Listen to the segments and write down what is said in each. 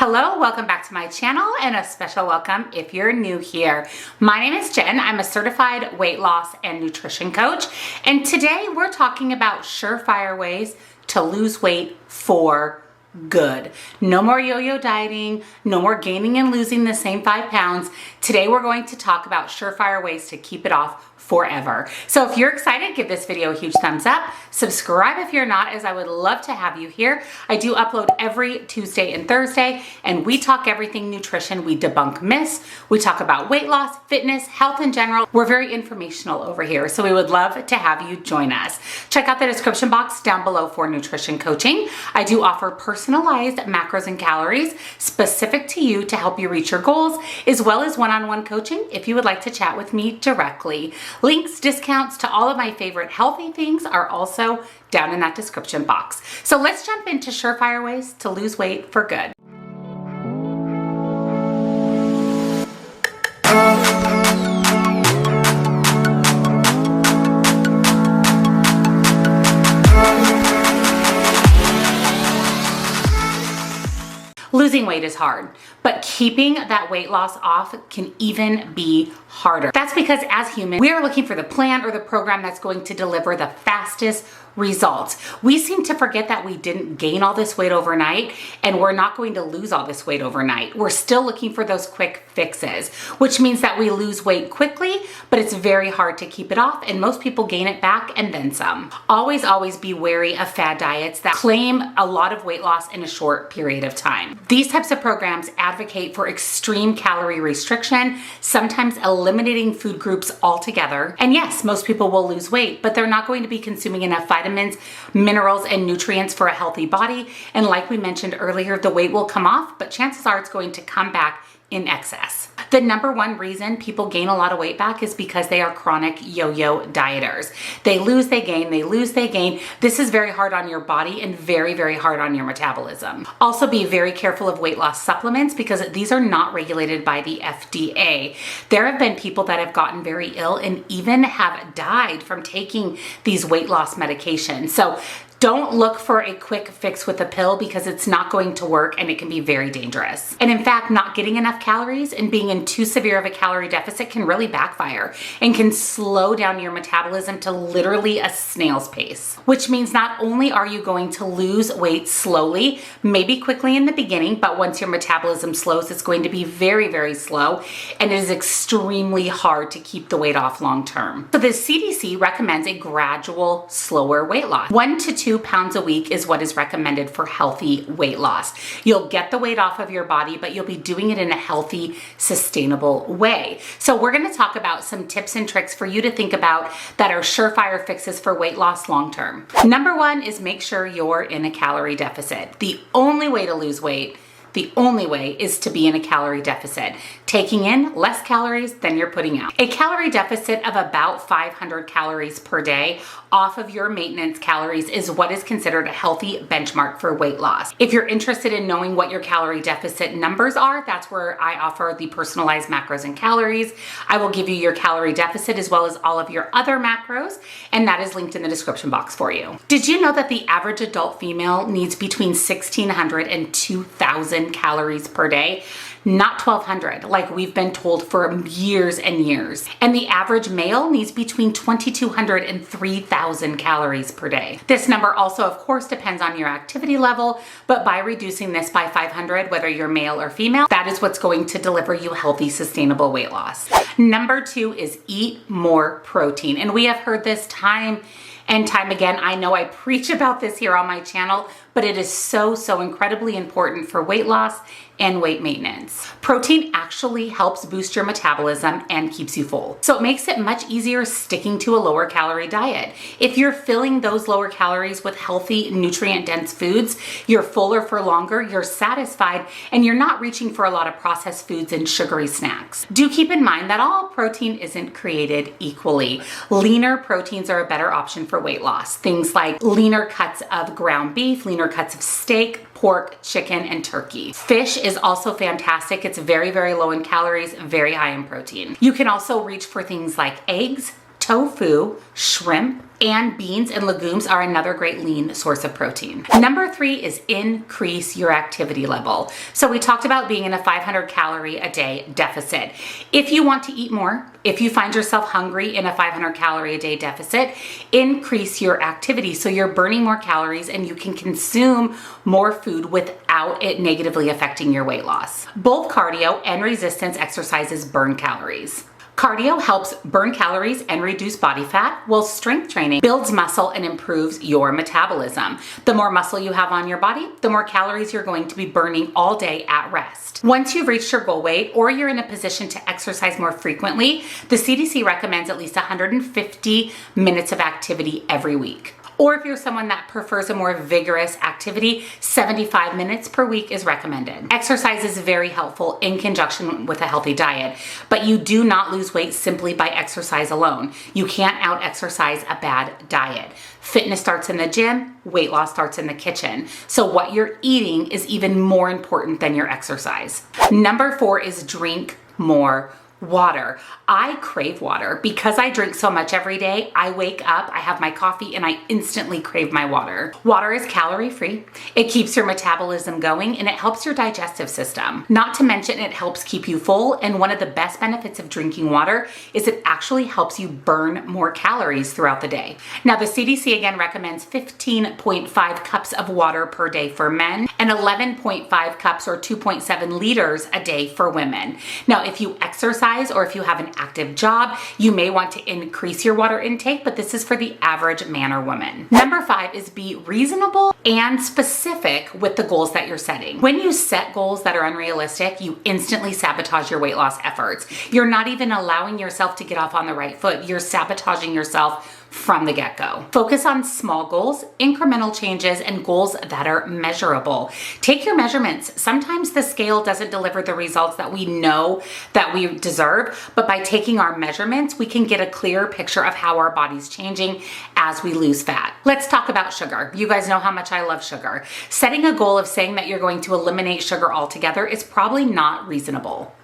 Hello, welcome back to my channel and a special welcome if you're new here. My name is Jen. I'm a certified weight loss and nutrition coach. And today we're talking about surefire ways to lose weight for good. No more yo-yo dieting, no more gaining and losing the same 5 pounds. Today we're going to talk about surefire ways to keep it off forever. So if you're excited, give this video a huge thumbs up. Subscribe if you're not, as I would love to have you here. I do upload every Tuesday and Thursday, and we talk everything nutrition. We debunk myths. We talk about weight loss, fitness, health in general. We're very informational over here, so we would love to have you join us. Check out the description box down below for nutrition coaching. I do offer personalized macros and calories specific to you to help you reach your goals, as well as one-on-one coaching if you would like to chat with me directly. Links, discounts to all of my favorite healthy things are also down in that description box. So let's jump into surefire ways to lose weight for good. Losing weight is hard, but keeping that weight loss off can even be harder. That's because as humans, we are looking for the plan or the program that's going to deliver the fastest results. We seem to forget that we didn't gain all this weight overnight, and we're not going to lose all this weight overnight. We're still looking for those quick fixes, which means that we lose weight quickly, but it's very hard to keep it off, and most people gain it back and then some. Always be wary of fad diets that claim a lot of weight loss in a short period of time. These types of programs advocate for extreme calorie restriction, sometimes eliminating food groups altogether. And yes, most people will lose weight, but they're not going to be consuming enough vitamins, minerals, and nutrients for a healthy body. And like we mentioned earlier, the weight will come off, but chances are it's going to come back in excess. The number one reason people gain a lot of weight back is because they are chronic yo-yo dieters. They lose, they gain, they lose, they gain. This is very hard on your body and very hard on your metabolism. Also be very careful of weight loss supplements because these are not regulated by the FDA. There have been people that have gotten very ill and even have died from taking these weight loss medications. So don't look for a quick fix with a pill because it's not going to work and it can be very dangerous. And in fact, not getting enough calories and being in too severe of a calorie deficit can really backfire and can slow down your metabolism to literally a snail's pace. Which means not only are you going to lose weight slowly, maybe quickly in the beginning, but once your metabolism slows, it's going to be very slow, and it is extremely hard to keep the weight off long term. So the CDC recommends a gradual, slower weight loss. 1 to 2 pounds a week is what is recommended for healthy weight loss. You'll get the weight off of your body, but you'll be doing it in a healthy, sustainable way. So we're going to talk about some tips and tricks for you to think about that are surefire fixes for weight loss long term. Number 1 is make sure you're in a calorie deficit. The only way to lose weight, the only way, is to be in a calorie deficit, taking in less calories than you're putting out. A calorie deficit of about 500 calories per day off of your maintenance calories is what is considered a healthy benchmark for weight loss. If you're interested in knowing what your calorie deficit numbers are, that's where I offer the personalized macros and calories. I will give you your calorie deficit as well as all of your other macros, and that is linked in the description box for you. Did you know that the average adult female needs between 1,600 and 2,000 calories per day? Not 1,200 like we've been told for years and years. And the average male needs between 2,200 and 3,000 calories per day. This number also, of course, depends on your activity level, but by reducing this by 500, whether you're male or female, that is what's going to deliver you healthy, sustainable weight loss. Number 2 is eat more protein. And we have heard this time and time again. I know I preach about this here on my channel, but it is so incredibly important for weight loss and weight maintenance. Protein actually helps boost your metabolism and keeps you full. So it makes it much easier sticking to a lower calorie diet. If you're filling those lower calories with healthy, nutrient-dense foods, you're fuller for longer, you're satisfied, and you're not reaching for a lot of processed foods and sugary snacks. Do keep in mind that all protein isn't created equally. Leaner proteins are a better option for weight loss. Things like leaner cuts of ground beef, leaner cuts of steak, pork, chicken, and turkey. Fish is also fantastic. It's very low in calories, very high in protein. You can also reach for things like eggs, Tofu, shrimp, and beans and legumes are another great lean source of protein. Number 3 is increase your activity level. So we talked about being in a 500 calorie a day deficit. If you want to eat more, if you find yourself hungry in a 500 calorie a day deficit, increase your activity so you're burning more calories and you can consume more food without it negatively affecting your weight loss. Both cardio and resistance exercises burn calories. Cardio helps burn calories and reduce body fat, while strength training builds muscle and improves your metabolism. The more muscle you have on your body, the more calories you're going to be burning all day at rest. Once you've reached your goal weight or you're in a position to exercise more frequently, the CDC recommends at least 150 minutes of activity every week. Or if you're someone that prefers a more vigorous activity, 75 minutes per week is recommended. Exercise is very helpful in conjunction with a healthy diet, but you do not lose weight simply by exercise alone. You can't out-exercise a bad diet. Fitness starts in the gym, weight loss starts in the kitchen. So what you're eating is even more important than your exercise. Number 4 is drink more water. I crave water because I drink so much every day. I wake up, I have my coffee, and I instantly crave my water. Water is calorie free. It keeps your metabolism going and it helps your digestive system. Not to mention it helps keep you full, and one of the best benefits of drinking water is it actually helps you burn more calories throughout the day. Now the CDC again recommends 15.5 cups of water per day for men and 11.5 cups or 2.7 liters a day for women. Now if you exercise or if you have an active job, you may want to increase your water intake, but this is for the average man or woman. Number 5 is be reasonable and specific with the goals that you're setting. When you set goals that are unrealistic, you instantly sabotage your weight loss efforts. You're not even allowing yourself to get off on the right foot. You're sabotaging yourself from the get-go. Focus on small goals, incremental changes, and goals that are measurable. Take your measurements. Sometimes the scale doesn't deliver the results that we know that we deserve, but by taking our measurements, we can get a clearer picture of how our body's changing as we lose fat. Let's talk about sugar. You guys know how much I love sugar. Setting a goal of saying that you're going to eliminate sugar altogether is probably not reasonable.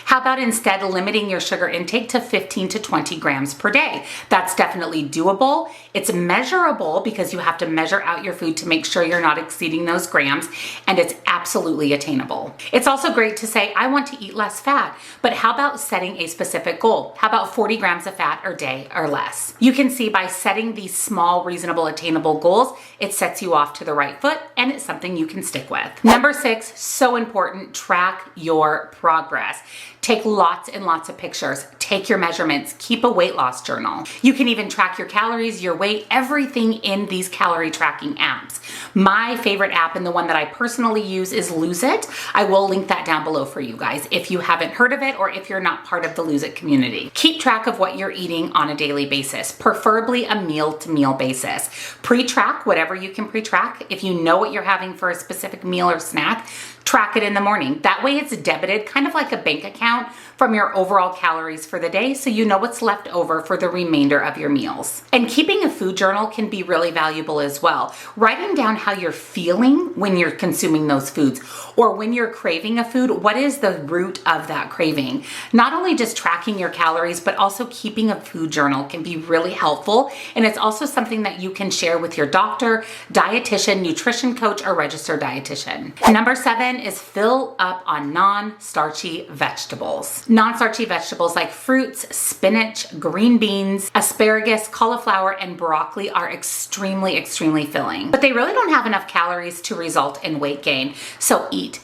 How about instead limiting your sugar intake to 15 to 20 grams per day? That's definitely doable. It's measurable because you have to measure out your food to make sure you're not exceeding those grams, and it's absolutely attainable. It's also great to say, I want to eat less fat, but how about setting a specific goal? How about 40 grams of fat a day or less? You can see by setting these small, reasonable, attainable goals, it sets you off to the right foot and it's something you can stick with. Number 6, so important, track your progress. Take lots and lots of pictures. Take your measurements. Keep a weight loss journal. You can even track your calories, your weight, everything in these calorie tracking apps. My favorite app and the one that I personally use is Lose It. I will link that down below for you guys if you haven't heard of it or if you're not part of the Lose It community. Keep track of what you're eating on a daily basis, preferably a meal-to-meal basis. Pre-track whatever you can pre-track. If you know what you're having for a specific meal or snack, track it in the morning. That way it's debited, kind of like a bank account, from your overall calories for the day, so you know what's left over for the remainder of your meals. And keeping a food journal can be really valuable as well. Writing down how you're feeling when you're consuming those foods, or when you're craving a food, what is the root of that craving? Not only just tracking your calories, but also keeping a food journal can be really helpful, and it's also something that you can share with your doctor, dietitian, nutrition coach, or registered dietitian. Number 7 is fill up on non-starchy vegetables. Non-starchy vegetables like fruits, spinach, green beans, asparagus, cauliflower, and broccoli are extremely filling. But they really don't have enough calories to result in weight gain. So eat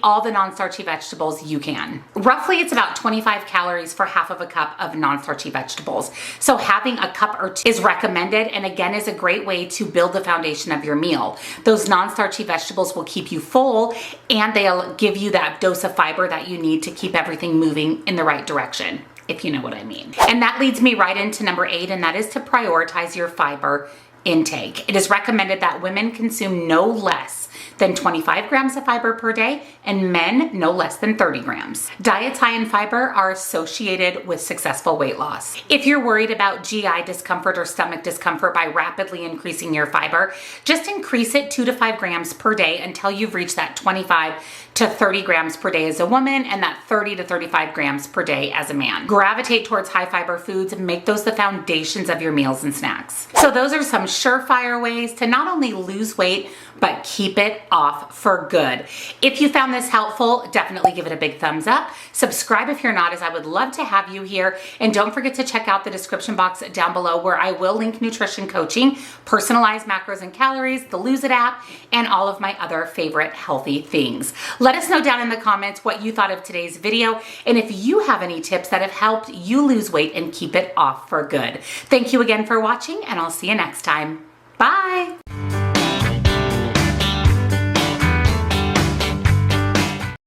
all the non-starchy vegetables you can. Roughly, it's about 25 calories for half of a cup of non-starchy vegetables. So having a cup or 2 is recommended, and again is a great way to build the foundation of your meal. Those non-starchy vegetables will keep you full, and they'll give you that dose of fiber that you need to keep everything moving in the right direction, if you know what I mean. And that leads me right into number 8, and that is to prioritize your fiber intake. It is recommended that women consume no less than 25 grams of fiber per day, and men no less than 30 grams. Diets high in fiber are associated with successful weight loss. If you're worried about GI discomfort or stomach discomfort by rapidly increasing your fiber, just increase it 2 to 5 grams per day until you've reached that 25 to 30 grams per day as a woman and that 30 to 35 grams per day as a man. Gravitate towards high fiber foods and make those the foundations of your meals and snacks. So those are some surefire ways to not only lose weight, but keep it off for good. If you found this helpful, definitely give it a big thumbs up. Subscribe if you're not, as I would love to have you here. And don't forget to check out the description box down below where I will link nutrition coaching, personalized macros and calories, the Lose It app, and all of my other favorite healthy things. Let us know down in the comments what you thought of today's video and if you have any tips that have helped you lose weight and keep it off for good. Thank you again for watching, and I'll see you next time. Bye.